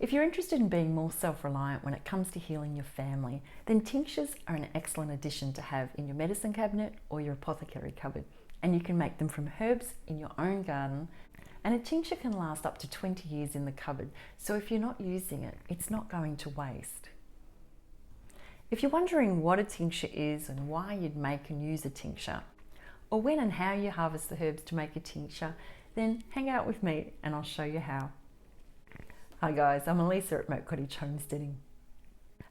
If you're interested in being more self-reliant when it comes to healing your family, then tinctures are an excellent addition to have in your medicine cabinet or your apothecary cupboard. And you can make them from herbs in your own garden. And a tincture can last up to 20 years in the cupboard, so if you're not using it, it's not going to waste. If you're wondering what a tincture is and why you'd make and use a tincture, or when and how you harvest the herbs to make a tincture, then hang out with me and I'll show you how. Hi guys, I'm Elisa at Moat, Cottage, Homesteading.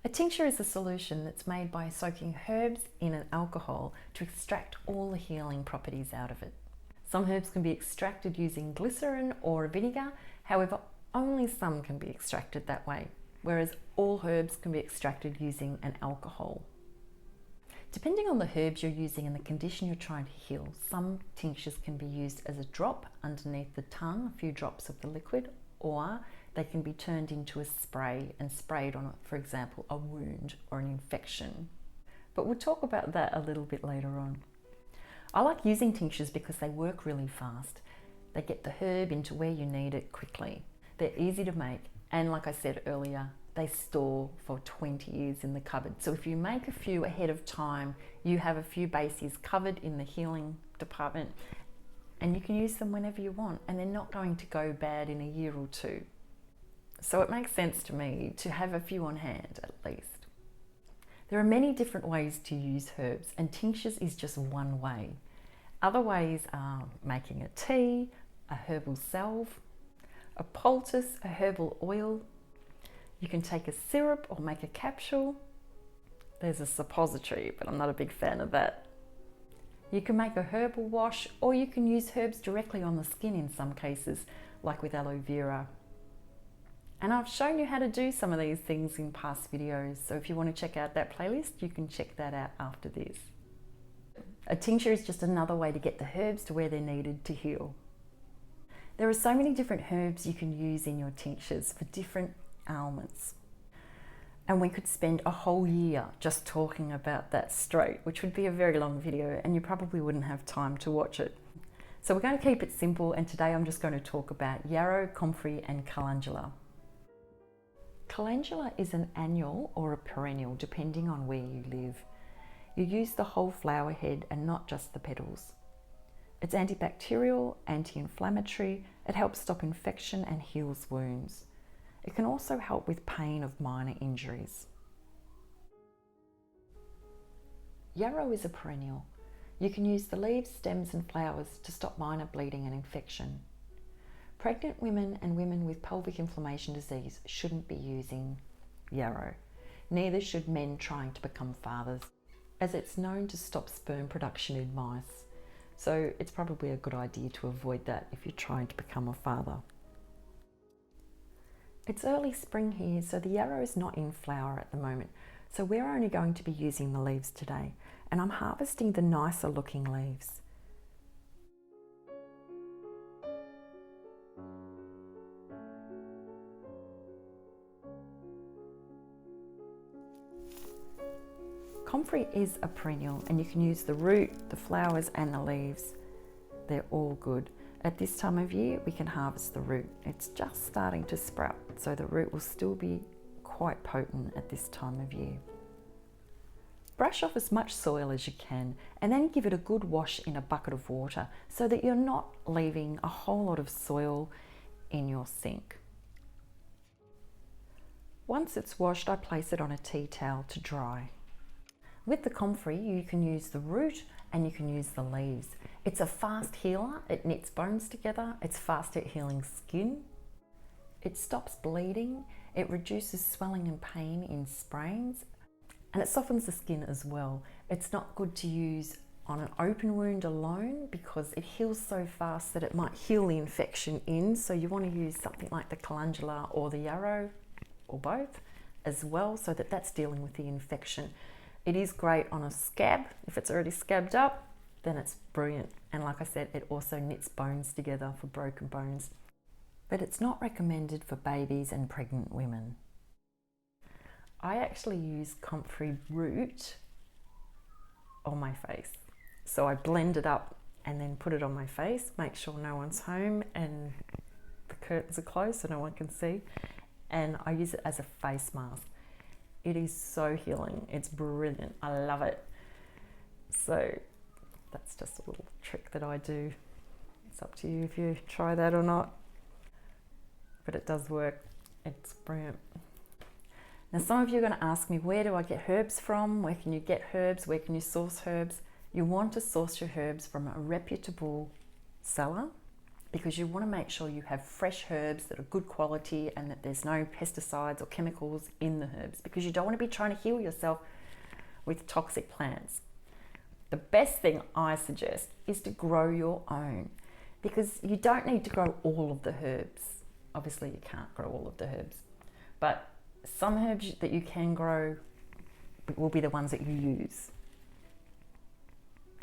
A tincture is a solution that's made by soaking herbs in an alcohol to extract all the healing properties out of it. Some herbs can be extracted using glycerin or a vinegar, however only some can be extracted that way, whereas all herbs can be extracted using an alcohol. Depending on the herbs you're using and the condition you're trying to heal, some tinctures can be used as a drop underneath the tongue, a few drops of the liquid, or they can be turned into a spray and sprayed on, for example, a wound or an infection. But we'll talk about that a little bit later on. I like using tinctures because they work really fast. They get the herb into where you need it quickly. They're easy to make, and like I said earlier, they store for 20 years in the cupboard. So if you make a few ahead of time, you have a few bases covered in the healing department, and you can use them whenever you want, and they're not going to go bad in a year or two. So it makes sense to me to have a few on hand at least. There are many different ways to use herbs, and tinctures is just one way. Other ways are making a tea, a herbal salve, a poultice, a herbal oil. You can take a syrup or make a capsule. There's a suppository, but I'm not a big fan of that. You can make a herbal wash, or you can use herbs directly on the skin in some cases, like with aloe vera. And I've shown you how to do some of these things in past videos, so if you want to check out that playlist, you can check that out after this. A tincture is just another way to get the herbs to where they're needed to heal. There are so many different herbs you can use in your tinctures for different ailments. And we could spend a whole year just talking about that straight, which would be a very long video and you probably wouldn't have time to watch it. So we're going to keep it simple, and today I'm just going to talk about Yarrow, Comfrey and Calendula. Calendula is an annual or a perennial depending on where you live. You use the whole flower head and not just the petals. It's antibacterial, anti-inflammatory, it helps stop infection and heals wounds. It can also help with pain of minor injuries. Yarrow is a perennial. You can use the leaves, stems and flowers to stop minor bleeding and infection. Pregnant women and women with pelvic inflammation disease shouldn't be using yarrow. Neither should men trying to become fathers, as it's known to stop sperm production in mice. So it's probably a good idea to avoid that if you're trying to become a father. It's early spring here, so the yarrow is not in flower at the moment. So we're only going to be using the leaves today, and I'm harvesting the nicer looking leaves. Comfrey is a perennial, and you can use the root, the flowers and the leaves. They're all good. At this time of year, we can harvest the root. It's just starting to sprout, so the root will still be quite potent at this time of year. Brush off as much soil as you can, and then give it a good wash in a bucket of water so that you're not leaving a whole lot of soil in your sink. Once it's washed, I place it on a tea towel to dry. With the comfrey, you can use the root and you can use the leaves. It's a fast healer, it knits bones together, it's fast at healing skin, it stops bleeding, it reduces swelling and pain in sprains, and it softens the skin as well. It's not good to use on an open wound alone because it heals so fast that it might heal the infection in, so you want to use something like the calendula or the yarrow, or both, as well, so that that's dealing with the infection. It is great on a scab. If it's already scabbed up, then it's brilliant. And like I said, it also knits bones together for broken bones. But it's not recommended for babies and pregnant women. I actually use comfrey root on my face. So I blend it up and then put it on my face, make sure no one's home and the curtains are closed so no one can see. and I use it as a face mask. It is so healing. It's brilliant. I love it. So that's just a little trick that I do. It's up to you if you try that or not, but it does work. It's brilliant. Now, some of you are going to ask me, where do I get herbs from? Where can you get herbs? Where can you source herbs? You want to source your herbs from a reputable seller, because you want to make sure you have fresh herbs that are good quality and that there's no pesticides or chemicals in the herbs, because you don't want to be trying to heal yourself with toxic plants. The best thing I suggest is to grow your own, because you don't need to grow all of the herbs. Obviously, you can't grow all of the herbs, but some herbs that you can grow will be the ones that you use.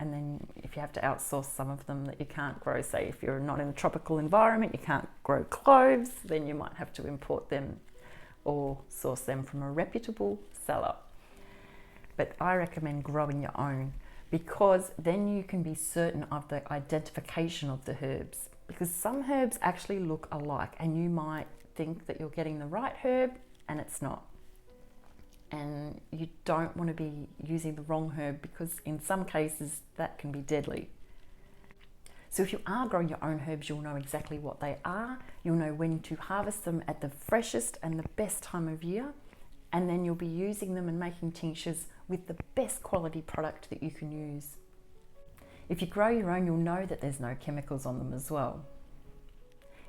And then if you have to outsource some of them that you can't grow, say if you're not in a tropical environment, you can't grow cloves, then you might have to import them or source them from a reputable seller. But I recommend growing your own, because then you can be certain of the identification of the herbs, because some herbs actually look alike and you might think that you're getting the right herb and it's not. And you don't want to be using the wrong herb, because in some cases that can be deadly. So if you are growing your own herbs, you'll know exactly what they are. You'll know when to harvest them at the freshest and the best time of year. And then you'll be using them and making tinctures with the best quality product that you can use. If you grow your own, you'll know that there's no chemicals on them as well.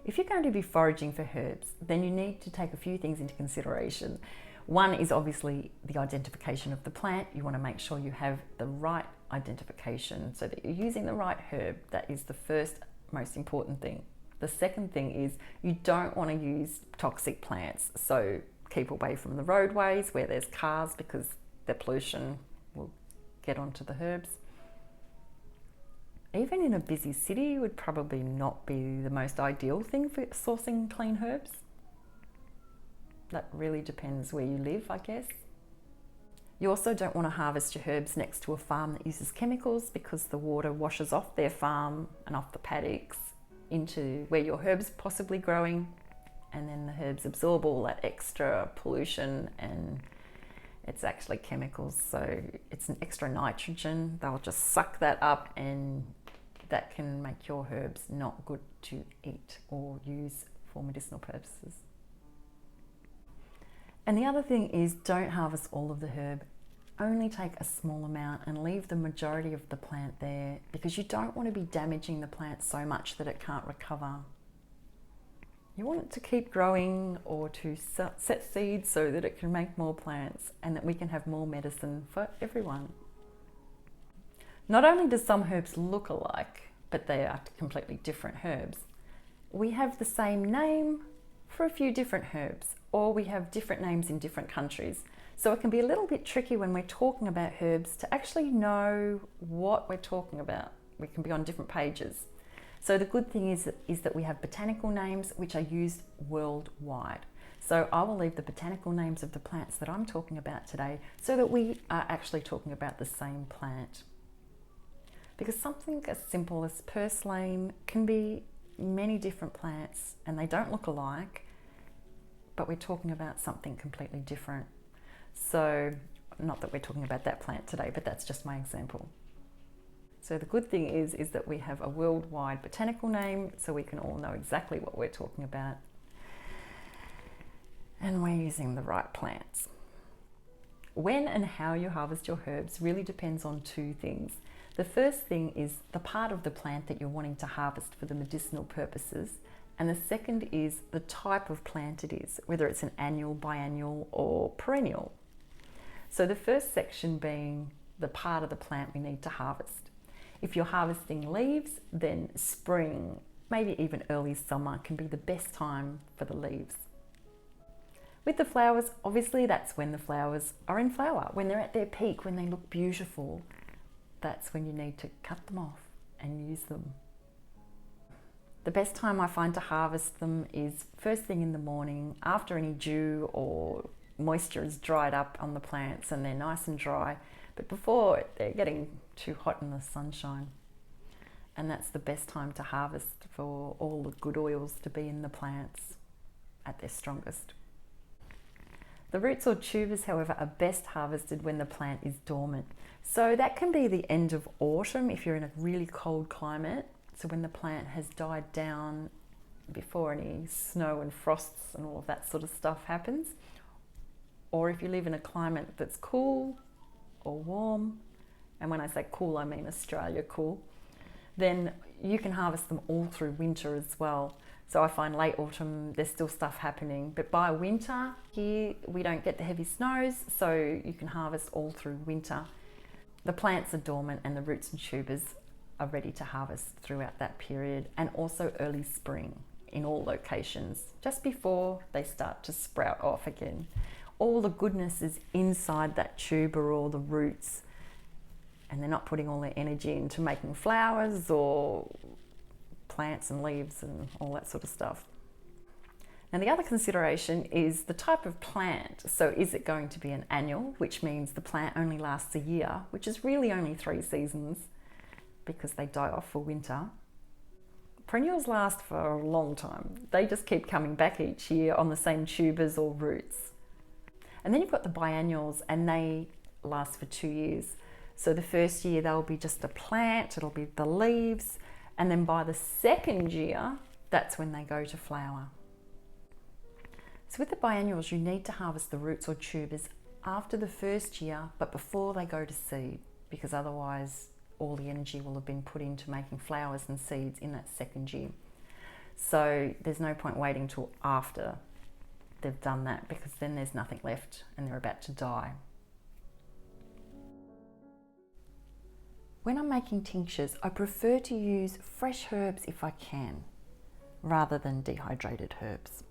If you're going to be foraging for herbs, then you need to take a few things into consideration. One is obviously the identification of the plant. You want to make sure you have the right identification so that you're using the right herb. That is the first most important thing. The second thing is you don't want to use toxic plants. So keep away from the roadways where there's cars, because the pollution will get onto the herbs. Even in a busy city would probably not be the most ideal thing for sourcing clean herbs. That really depends where you live, I guess. You also don't want to harvest your herbs next to a farm that uses chemicals, because the water washes off their farm and off the paddocks into where your herbs are possibly growing, and then the herbs absorb all that extra pollution, and it's actually chemicals, so it's an extra nitrogen. They'll just suck that up, and that can make your herbs not good to eat or use for medicinal purposes. And the other thing is, don't harvest all of the herb. Only take a small amount and leave the majority of the plant there, because you don't want to be damaging the plant so much that it can't recover. You want it to keep growing, or to set seeds so that it can make more plants and that we can have more medicine for everyone. Not only do some herbs look alike, but they are completely different herbs. We have the same name for a few different herbs, or we have different names in different countries. So it can be a little bit tricky when we're talking about herbs to actually know what we're talking about. We can be on different pages. So the good thing is that we have botanical names which are used worldwide. So I will leave the botanical names of the plants that I'm talking about today, so that we are actually talking about the same plant. Because something as simple as purslane can be many different plants and they don't look alike, but we're talking about something completely different. So, not that we're talking about that plant today, but that's just my example. So the good thing is that we have a worldwide botanical name, so we can all know exactly what we're talking about. And we're using the right plants. When and how you harvest your herbs really depends on two things. The first thing is the part of the plant that you're wanting to harvest for the medicinal purposes. And the second is the type of plant it is, whether it's an annual, biannual, or perennial. So the first section being the part of the plant we need to harvest. If you're harvesting leaves, then spring, maybe even early summer can be the best time for the leaves. With the flowers, obviously that's when the flowers are in flower, when they're at their peak, when they look beautiful. That's when you need to cut them off and use them. The best time I find to harvest them is first thing in the morning, after any dew or moisture is dried up on the plants and they're nice and dry, but before they're getting too hot in the sunshine. And that's the best time to harvest for all the good oils to be in the plants at their strongest. The roots or tubers, however, are best harvested when the plant is dormant. So that can be the end of autumn if you're in a really cold climate. So when the plant has died down before any snow and frosts and all of that sort of stuff happens. Or if you live in a climate that's cool or warm, and when I say cool, I mean Australia cool, then you can harvest them all through winter as well. So I find late autumn, there's still stuff happening, but by winter here, we don't get the heavy snows, so you can harvest all through winter. The plants are dormant and the roots and tubers are ready to harvest throughout that period, and also early spring in all locations, just before they start to sprout off again. All the goodness is inside that tuber or the roots, and they're not putting all their energy into making flowers or plants and leaves and all that sort of stuff. Now the other consideration is the type of plant. So is it going to be an annual, which means the plant only lasts a year, which is really only 3 seasons because they die off for winter. Perennials last for a long time. They just keep coming back each year on the same tubers or roots. And then you've got the biennials, and they last for 2 years. So the first year they'll be just a plant, it'll be the leaves, and then by the second year, that's when they go to flower. So with the biennials, you need to harvest the roots or tubers after the first year, but before they go to seed, because otherwise all the energy will have been put into making flowers and seeds in that second year. So there's no point waiting till after they've done that, because then there's nothing left and they're about to die. When I'm making tinctures, I prefer to use fresh herbs if I can, rather than dehydrated herbs.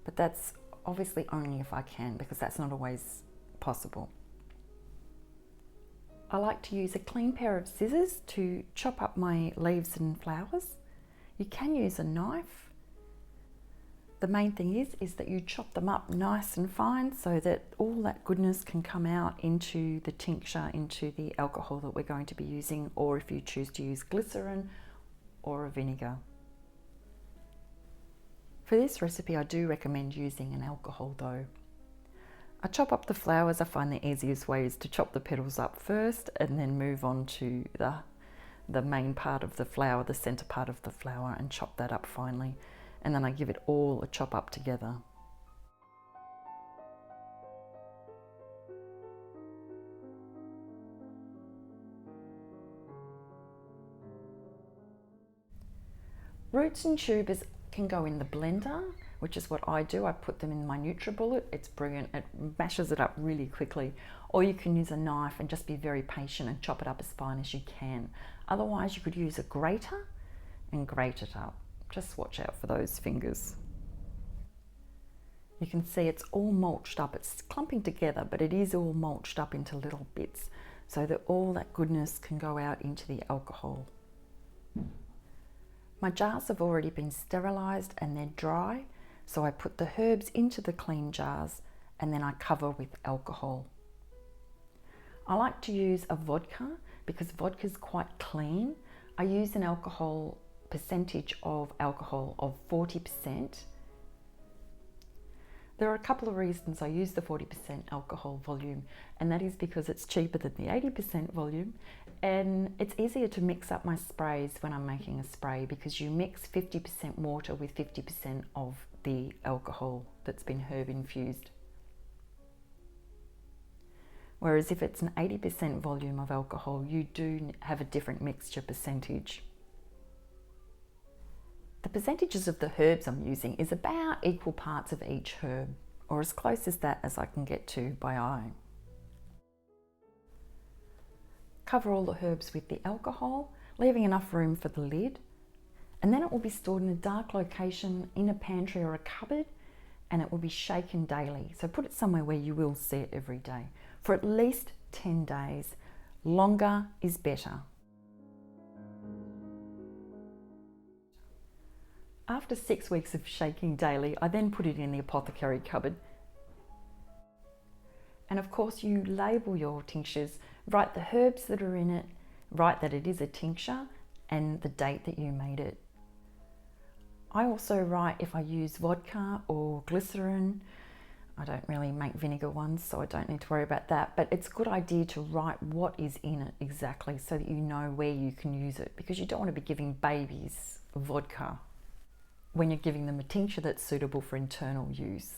But that's obviously only if I can, because that's not always possible. I like to use a clean pair of scissors to chop up my leaves and flowers. You can use a knife. The main thing is that you chop them up nice and fine so that all that goodness can come out into the tincture, into the alcohol that we're going to be using, or if you choose to use glycerin or a vinegar. For this recipe, I do recommend using an alcohol though. I chop up the flowers. I find the easiest way is to chop the petals up first and then move on to the main part of the flower, the center part of the flower, and chop that up finely. And then I give it all a chop up together. Roots and tubers can go in the blender, which is what I do. I put them in my NutriBullet. It's brilliant. It mashes it up really quickly. Or you can use a knife and just be very patient and chop it up as fine as you can. Otherwise, you could use a grater and grate it up. Just watch out for those fingers. You can see it's all mulched up. It's clumping together, but it is all mulched up into little bits so that all that goodness can go out into the alcohol. My jars have already been sterilised and they're dry, so I put the herbs into the clean jars and then I cover with alcohol. I like to use a vodka because vodka is quite clean. I use an alcohol percentage of alcohol of 40%. There are a couple of reasons I use the 40% alcohol volume, and that is because it's cheaper than the 80% volume, and it's easier to mix up my sprays when I'm making a spray because you mix 50% water with 50% of the alcohol that's been herb infused. Whereas if it's an 80% volume of alcohol, you do have a different mixture percentage. The percentages of the herbs I'm using is about equal parts of each herb, or as close as that as I can get to by eye. Cover all the herbs with the alcohol, leaving enough room for the lid, and then it will be stored in a dark location in a pantry or a cupboard, and it will be shaken daily. So put it somewhere where you will see it every day for at least 10 days. Longer is better. After 6 weeks of shaking daily, I then put it in the apothecary cupboard. And of course, you label your tinctures, write the herbs that are in it, write that it is a tincture and the date that you made it. I also write if I use vodka or glycerin. I don't really make vinegar ones, so I don't need to worry about that. But it's a good idea to write what is in it exactly so that you know where you can use it, because you don't want to be giving babies vodka when you're giving them a tincture that's suitable for internal use.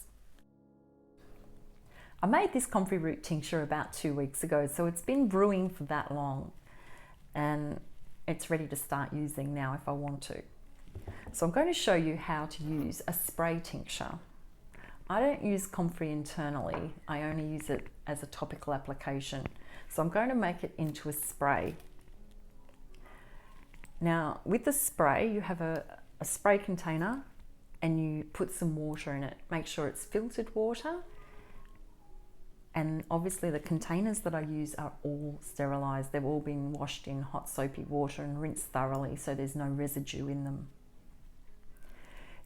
I made this comfrey root tincture about 2 weeks ago, so it's been brewing for that long and it's ready to start using now if I want to. So I'm going to show you how to use a spray tincture. I don't use comfrey internally, I only use it as a topical application. So I'm going to make it into a spray. Now with the spray, you have a spray container and you put some water in it. Make sure it's filtered water. And obviously the containers that I use are all sterilised. They've all been washed in hot soapy water and rinsed thoroughly so there's no residue in them.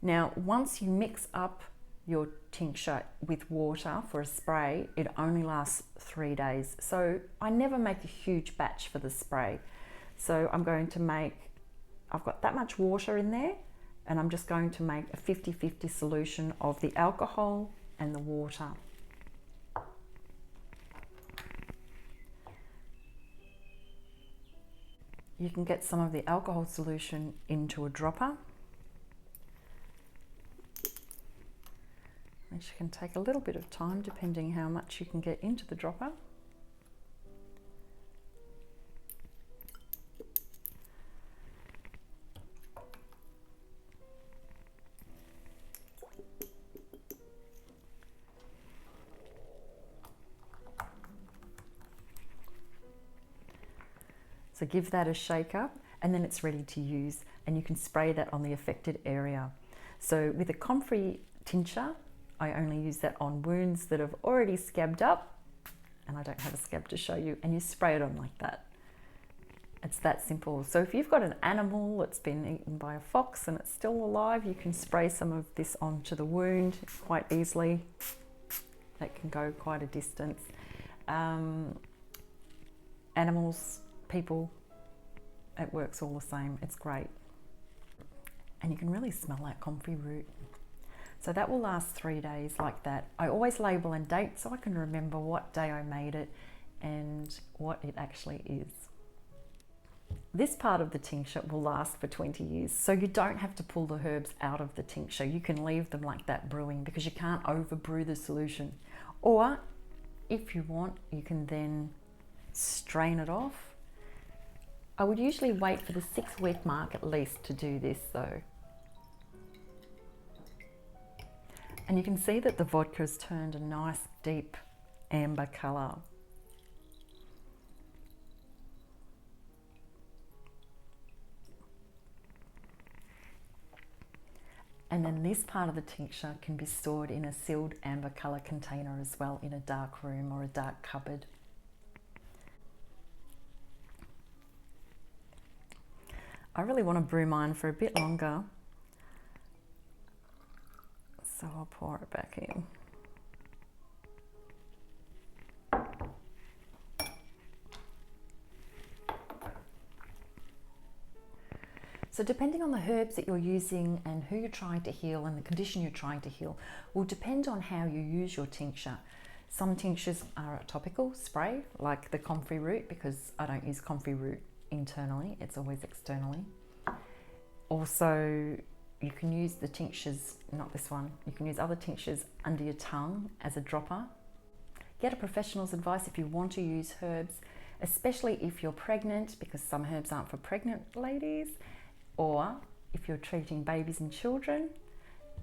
Now once you mix up your tincture with water for a spray, it only lasts 3 days. So I never make a huge batch for the spray. So I'm going to make, I've got that much water in there and I'm just going to make a 50-50 solution of the alcohol and the water. You can get some of the alcohol solution into a dropper, which can take a little bit of time depending how much you can get into the dropper. So give that a shake up and then it's ready to use, and you can spray that on the affected area. So with a comfrey tincture, I only use that on wounds that have already scabbed up, and I don't have a scab to show you, and you spray it on like that. It's that simple. So if you've got an animal that's been eaten by a fox and it's still alive, you can spray some of this onto the wound quite easily. That can go quite a distance. Animals, people, it works all the same. It's great. And you can really smell that comfrey root. So that will last 3 days like that. I always label and date so I can remember what day I made it and what it actually is. This part of the tincture will last for 20 years, so you don't have to pull the herbs out of the tincture. You can leave them like that brewing because you can't over brew the solution. Or if you want, you can then strain it off. I would usually wait for the 6-week mark at least to do this though. And you can see that the vodka has turned a nice deep amber colour. And then this part of the tincture can be stored in a sealed amber colour container as well, in a dark room or a dark cupboard. I really want to brew mine for a bit longer, so I'll pour it back in. So depending on the herbs that you're using and who you're trying to heal and the condition you're trying to heal will depend on how you use your tincture. Some tinctures are a topical spray, like the comfrey root, because I don't use comfrey root internally, it's always externally. Also, you can use the tinctures, not this one, you can use other tinctures under your tongue as a dropper. Get a professional's advice if you want to use herbs, especially if you're pregnant, because some herbs aren't for pregnant ladies, or if you're treating babies and children,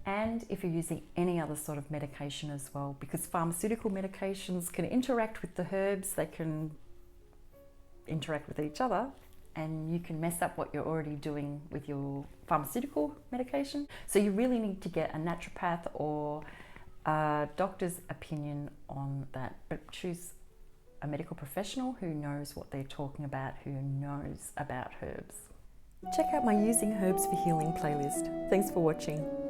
and if you're using any other sort of medication as well, because pharmaceutical medications can interact with the herbs, they can interact with each other, and you can mess up what you're already doing with your pharmaceutical medication. So you really need to get a naturopath or a doctor's opinion on that, but choose a medical professional who knows what they're talking about, who knows about herbs. Check out my Using Herbs for Healing playlist. Thanks for watching.